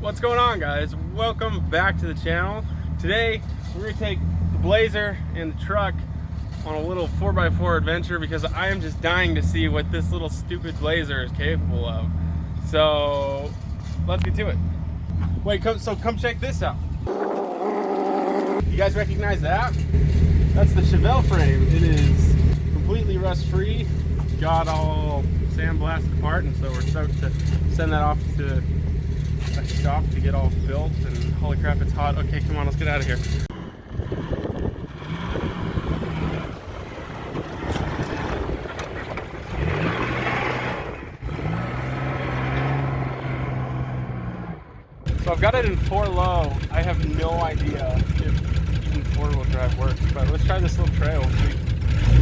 What's going on, guys? Welcome back to the channel. Today we're gonna take the Blazer and the truck on a little 4x4 adventure because I am just dying to see what this little stupid Blazer is capable of. So let's get to it. Wait, come check this out. You guys recognize that? That's the Chevrolet frame. It is completely rust free, got all sandblasted apart, and so we're stoked to send that off to a shop to get all built. And holy crap, it's hot. Okay, come on, let's get out of here. So I've got it in 4 low. I have no idea if even 4-wheel drive works, but let's try this little trail and see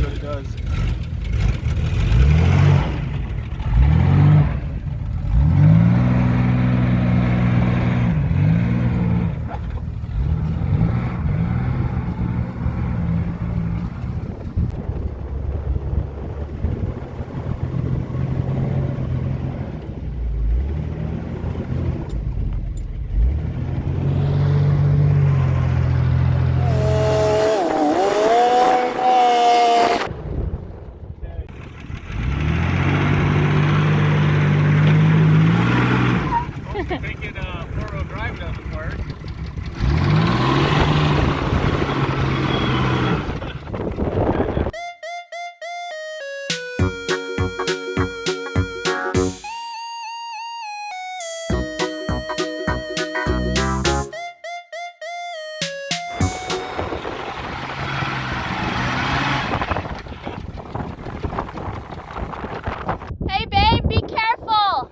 what it does. Thinking 4-wheel drive doesn't work. Hey babe, be careful!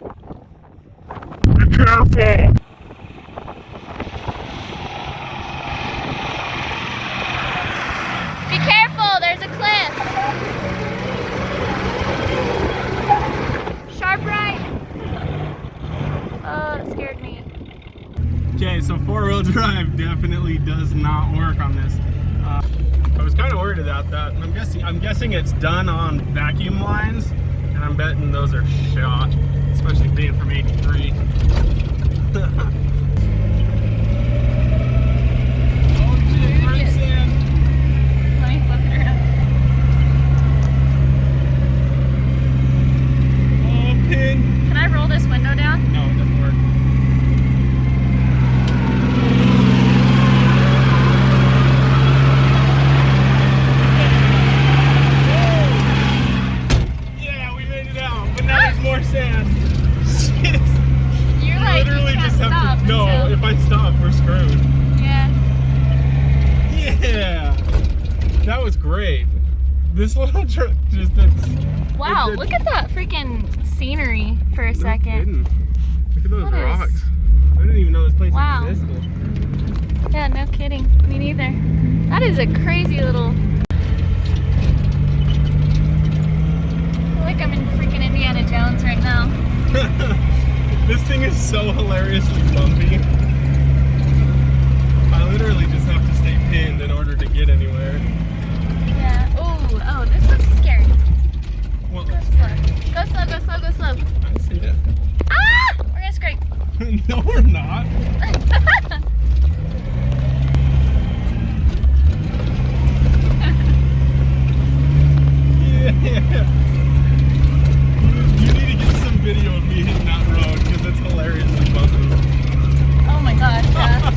Careful! Be careful, there's a cliff! Sharp right! Oh, it scared me. Okay, so 4-wheel drive definitely does not work on this. I was kind of worried about that. I'm guessing it's done on vacuum lines, and I'm betting those are shot, especially being from '83. If I stop, we're screwed. Yeah. Yeah. That was great. This little truck just did. Wow, look at that freaking scenery for a second. Look at those rocks. I didn't even know this place existed. Yeah, no kidding. Me neither. That is a crazy little. I feel like I'm in freaking Indiana Jones right now. This thing is so hilariously bumpy. I literally just have to stay pinned in order to get anywhere. Yeah. Oh, this looks scary. What Go looks slow. scary? Go slow, go slow, go slow. I see it. Ah! We're gonna scrape. No, we're not. Yeah. You need to get some video of me hitting that road because it's hilariously bumpy. Oh my gosh, yeah.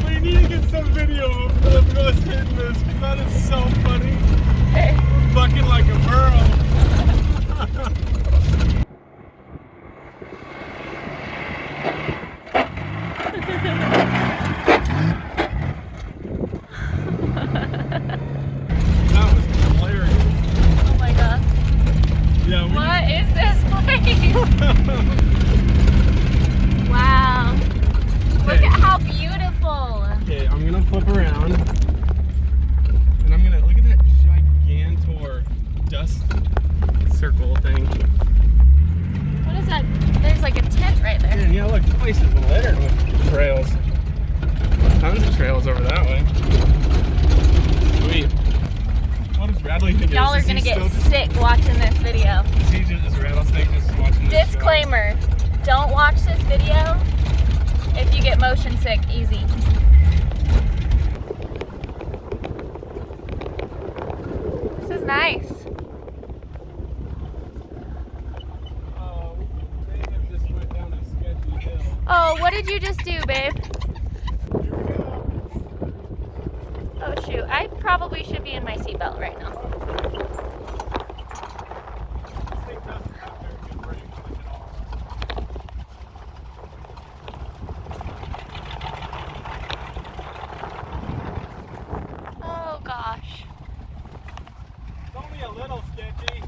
We need to get some video of us hitting this because that is so funny. Okay. We're bucking like a burro. That was hilarious. Oh my god. Yeah. What is this place? Wow. Look at how beautiful. Okay, I'm gonna flip around. dust circle thing. What is that? There's like a tent right there. Man, yeah, look, the place is littered with trails. Tons of trails over that way. Sweet. What does Bradley think? Y'all are gonna get sick watching this video. Is he just rattlesnake just watching this? Disclaimer, don't watch this video if you get motion sick, easy. This is nice. Oh, what did you just do, babe? Oh shoot, I probably should be in my seatbelt right now. Oh gosh. It's only a little sketchy.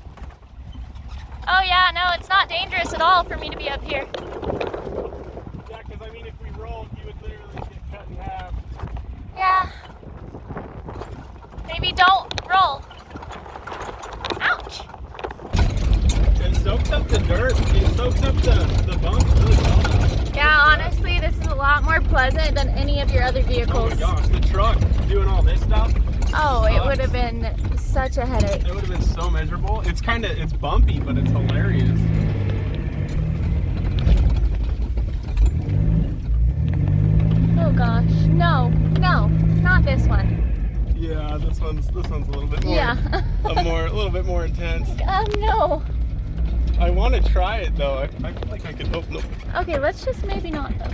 Oh yeah, no, it's not dangerous at all for me to be up here. Yeah, because I mean, if we rolled, you would literally get cut in half. Yeah. Maybe don't roll. Ouch. It soaks up the dirt. It soaks up the bumps really well. Yeah, honestly, this is a lot more pleasant than any of your other vehicles. Oh my gosh, the truck doing all this stuff. Oh, it would have been such a headache. It would have been so miserable. It's bumpy, but it's hilarious. Oh gosh, no, not this one. Yeah, this one's a little bit more. Yeah. a little bit more intense. No. I want to try it though. I feel like I could. Oh no. Okay, let's just maybe not though.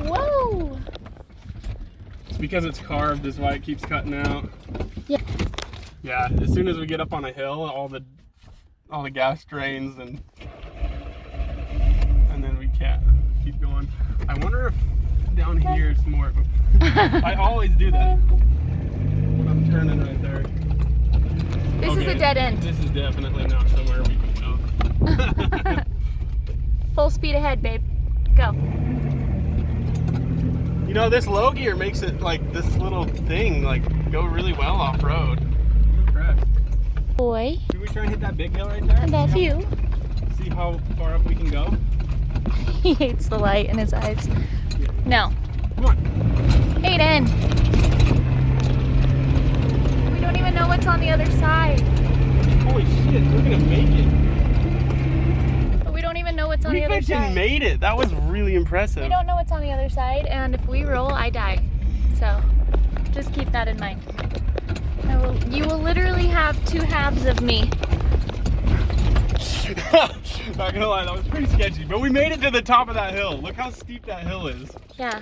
Whoa. It's because it's carved is why it keeps cutting out. Yeah. Yeah. As soon as we get up on a hill, all the gas drains and then we can't keep going. I wonder if down here it's more. I always do that. I'm turning right there. This is a dead end. This is definitely not somewhere we can go. Full speed ahead, babe. Go. You know, this low gear makes it like this little thing like go really well off road. I'm impressed. Boy. Should we try and hit that big hill right there? I love you. See how far up we can go? He hates the light in his eyes. Yeah. No. Come on. Aiden. We don't even know what's on the other side. Holy shit, we're gonna make it. But we don't even know what's on We the other fucking side. made it. That was really impressive. We don't know what's on the other side, and if we roll, I die. So, just keep that in mind. You will literally have two halves of me. Not gonna lie, that was pretty sketchy. But we made it to the top of that hill. Look how steep that hill is. Yeah.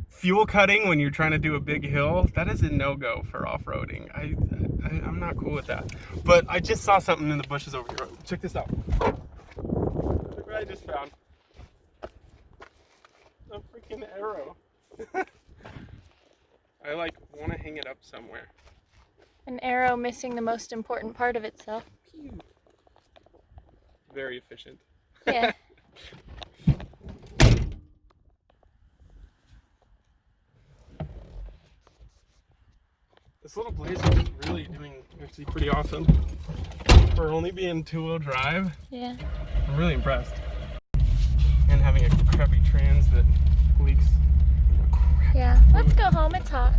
Fuel cutting when you're trying to do a big hill, that is a no-go for off-roading. I'm not cool with that. But I just saw something in the bushes over here. Check this out. Look what I just found. A freaking arrow. I like want to hang it up somewhere. An arrow missing the most important part of itself. Very efficient. Yeah. This little Blazer is really doing actually pretty awesome. For only being two-wheel drive, Yeah. I'm really impressed. And having a crappy trans that leaks. Yeah. Let's go home. It's hot.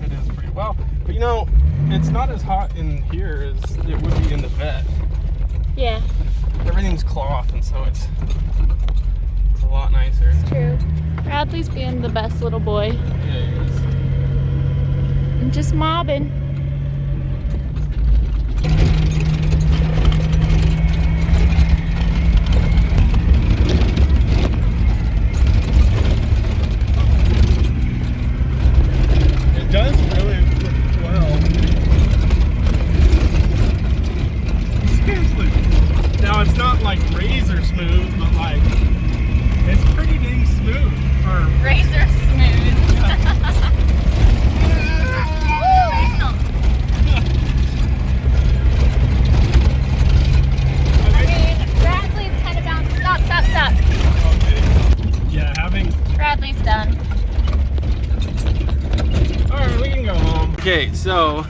It is pretty well. But you know, it's not as hot in here as it would be in the vet. Yeah. Everything's cloth, and so it's a lot nicer. It's true. Bradley's being the best little boy. Yeah, it is. I'm just mobbing. It does really look well. Seriously. Now it's not like razor smooth, but like so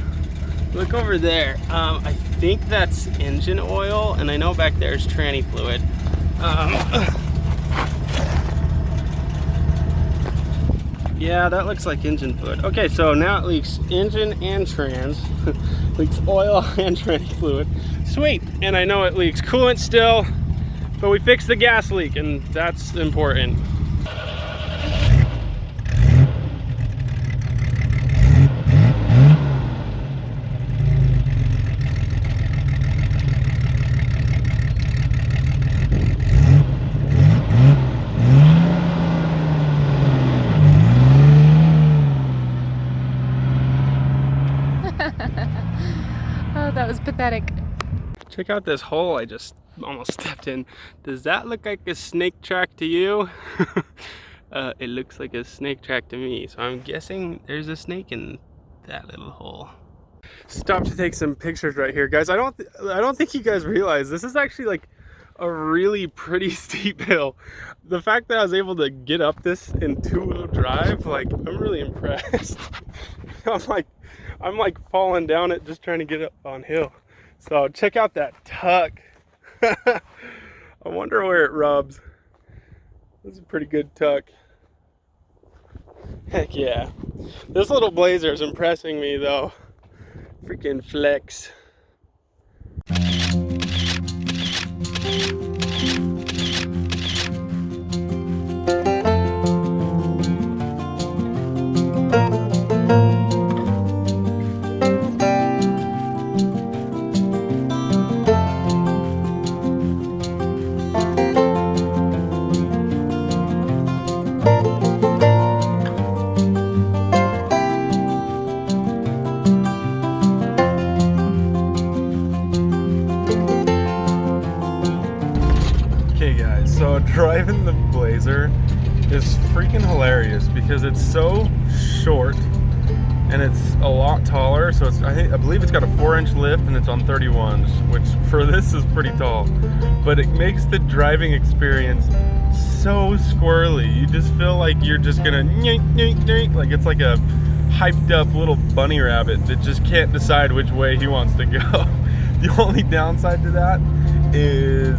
look over there. I think that's engine oil, and I know back there is tranny fluid. Yeah, that looks like engine fluid. Okay, so now it leaks engine and trans. Leaks oil and tranny fluid. Sweet. And I know it leaks coolant still, but we fixed the gas leak, and that's important. Oh, that was pathetic. Check out this hole I just almost stepped in. Does that look like a snake track to you? It looks like a snake track to me, so I'm guessing there's a snake in that little hole. Stop to take some pictures right here, guys. I don't think you guys realize this is actually like a really pretty steep hill. The fact that I was able to get up this in two-wheel drive, like, I'm really impressed. I'm like falling down it just trying to get up on hill. So check out that tuck. I wonder where it rubs. This is a pretty good tuck. Heck yeah. This little Blazer is impressing me though. Freaking flex. So driving the Blazer is freaking hilarious because it's so short and it's a lot taller. So it's, I believe it's got a 4-inch lift and it's on 31s, which for this is pretty tall. But it makes the driving experience so squirrely. You just feel like you're just gonna like it's like a hyped up little bunny rabbit that just can't decide which way he wants to go. The only downside to that is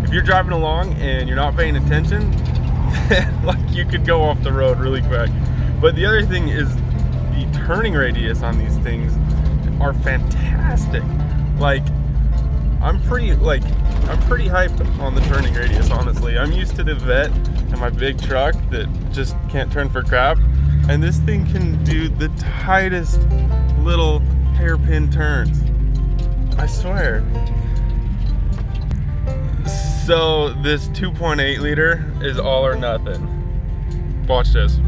if you're driving along and you're not paying attention, like you could go off the road really quick. But the other thing is the turning radius on these things are fantastic. Like I'm pretty hyped on the turning radius, honestly. I'm used to the Vet and my big truck that just can't turn for crap, and this thing can do the tightest little hairpin turns. I swear. So this 2.8 liter is all or nothing. Watch this.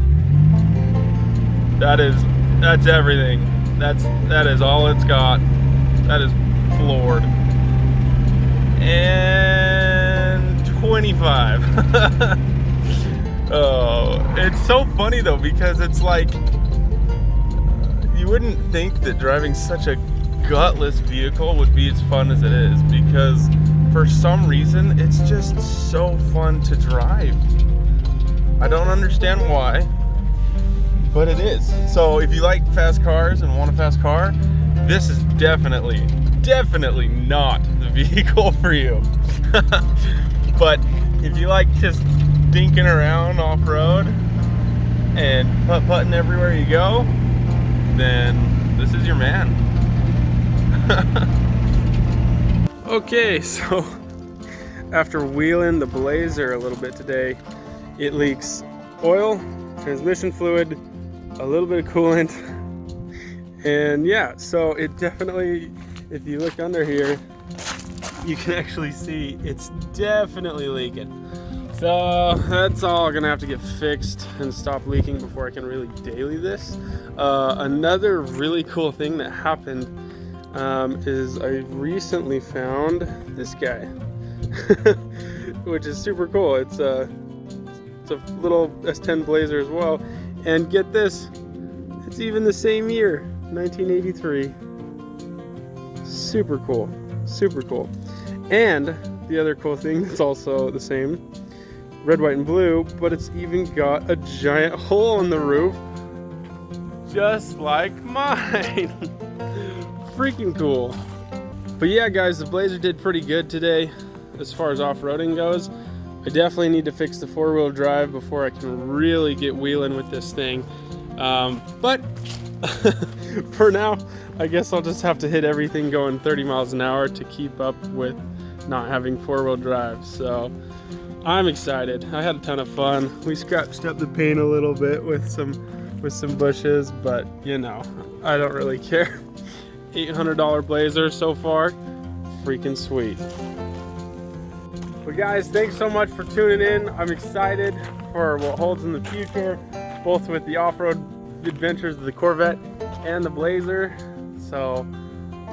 That's everything. That is all it's got. That is floored. And 25. Oh, it's so funny though, because it's like you wouldn't think that driving such a gutless vehicle would be as fun as it is, because for some reason it's just so fun to drive. I don't understand why, but it is. So if you like fast cars and want a fast car, this is definitely not the vehicle for you. But if you like just dinking around off-road and putt-putting everywhere you go, then this is your man. Okay, so after wheeling the Blazer a little bit today, it leaks oil, transmission fluid, a little bit of coolant, and yeah, so it definitely, if you look under here, you can actually see it's definitely leaking. So that's all gonna have to get fixed and stop leaking before I can really daily this. Another really cool thing that happened is I recently found this guy, which is super cool. It's a little S10 Blazer as well, and get this, it's even the same year, 1983. Super cool, super cool. And the other cool thing that's also the same, red, white, and blue, but it's even got a giant hole in the roof just like mine. Freaking cool. But yeah, guys, the Blazer did pretty good today as far as off-roading goes. I definitely need to fix the four-wheel drive before I can really get wheeling with this thing. But for now, I guess I'll just have to hit everything going 30 miles an hour to keep up with not having four-wheel drive. So I'm excited. I had a ton of fun. We scratched up the paint a little bit with some bushes, but you know, I don't really care. $800 Blazer so far, freaking sweet. But guys, thanks so much for tuning in. I'm excited for what holds in the future, both with the off-road adventures of the Corvette and the Blazer. So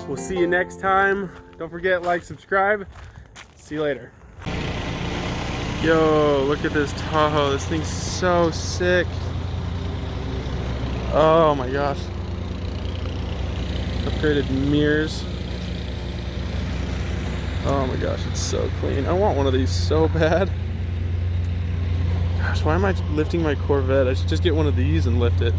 we'll see you next time. Don't forget, like, subscribe. See you later. Yo, look at this Tahoe. This thing's so sick. Oh my gosh. Upgraded mirrors. Oh my gosh, it's so clean. I want one of these so bad. Gosh, why am I lifting my Corvette? I should just get one of these and lift it.